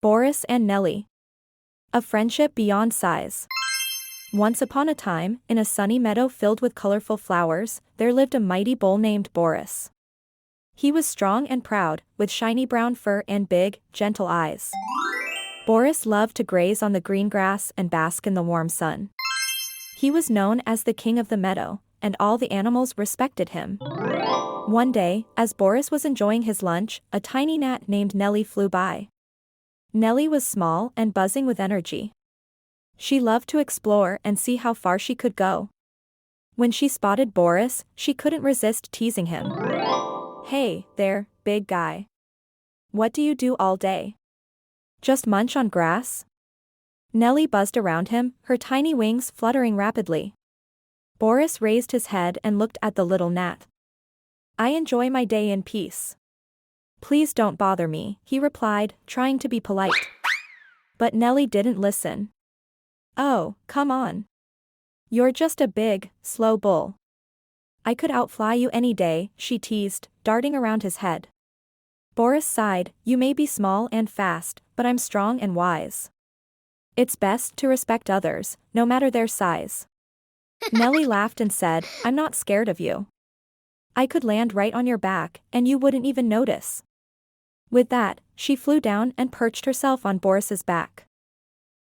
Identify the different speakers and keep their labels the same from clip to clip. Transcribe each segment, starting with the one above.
Speaker 1: Boris and Nellie. A friendship beyond size. Once upon a time, in a sunny meadow filled with colorful flowers, there lived a mighty bull named Boris. He was strong and proud, with shiny brown fur and big, gentle eyes. Boris loved to graze on the green grass and bask in the warm sun. He was known as the king of the meadow, and all the animals respected him. One day, as Boris was enjoying his lunch, a tiny gnat named Nellie flew by. Nellie was small and buzzing with energy. She loved to explore and see how far she could go. When she spotted Boris, she couldn't resist teasing him. "Hey, there, big guy. What do you do all day? Just munch on grass?" Nellie buzzed around him, her tiny wings fluttering rapidly. Boris raised his head and looked at the little gnat. "I enjoy my day in peace. Please don't bother me," he replied, trying to be polite. But Nellie didn't listen. "Oh, come on. You're just a big, slow bull. I could outfly you any day," she teased, darting around his head. Boris sighed, "You may be small and fast, but I'm strong and wise. It's best to respect others, no matter their size." Nellie laughed and said, "I'm not scared of you. I could land right on your back, and you wouldn't even notice." With that, she flew down and perched herself on Boris's back.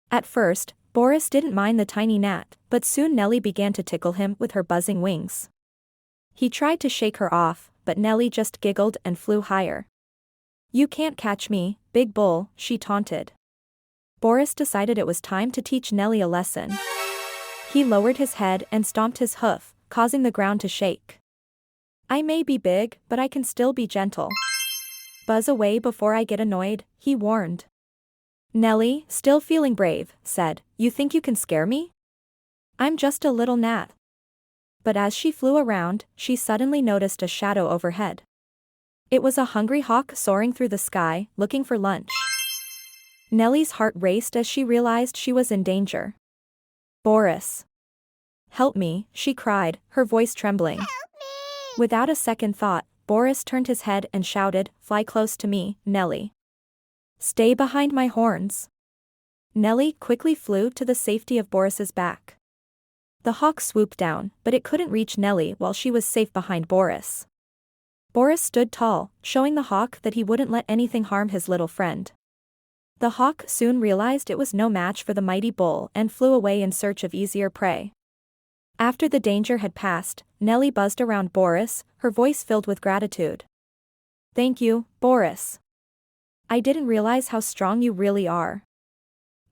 Speaker 1: At first, Boris didn't mind the tiny gnat, but soon Nellie began to tickle him with her buzzing wings. He tried to shake her off, but Nellie just giggled and flew higher. "You can't catch me, big bull," she taunted. Boris decided it was time to teach Nellie a lesson. He lowered his head and stomped his hoof, causing the ground to shake. "I may be big, but I can still be gentle. Buzz away before I get annoyed," he warned. Nellie, still feeling brave, said, "You think you can scare me? I'm just a little gnat." But as she flew around, she suddenly noticed a shadow overhead. It was a hungry hawk soaring through the sky, looking for lunch. Nellie's heart raced as she realized she was in danger. "Boris. Help me," she cried, her voice trembling.
Speaker 2: Help me!
Speaker 1: Without a second thought, Boris turned his head and shouted, "Fly close to me, Nellie. Stay behind my horns." Nellie quickly flew to the safety of Boris's back. The hawk swooped down, but it couldn't reach Nellie while she was safe behind Boris. Boris stood tall, showing the hawk that he wouldn't let anything harm his little friend. The hawk soon realized it was no match for the mighty bull and flew away in search of easier prey. After the danger had passed, Nellie buzzed around Boris, her voice filled with gratitude. "Thank you, Boris. I didn't realize how strong you really are.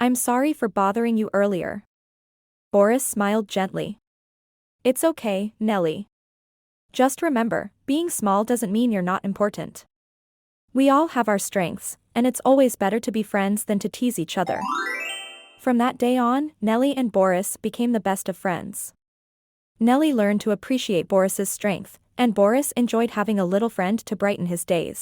Speaker 1: I'm sorry for bothering you earlier." Boris smiled gently. "It's okay, Nellie. Just remember, being small doesn't mean you're not important. We all have our strengths, and it's always better to be friends than to tease each other." From that day on, Nellie and Boris became the best of friends. Nellie learned to appreciate Boris's strength, and Boris enjoyed having a little friend to brighten his days.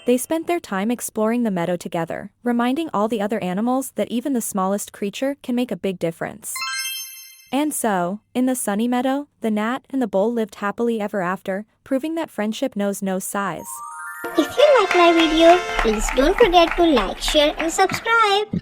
Speaker 1: They spent their time exploring the meadow together, reminding all the other animals that even the smallest creature can make a big difference. And so, in the sunny meadow, the gnat and the bull lived happily ever after, proving that friendship knows no size.
Speaker 2: If you like my video, please don't forget to like, share and subscribe.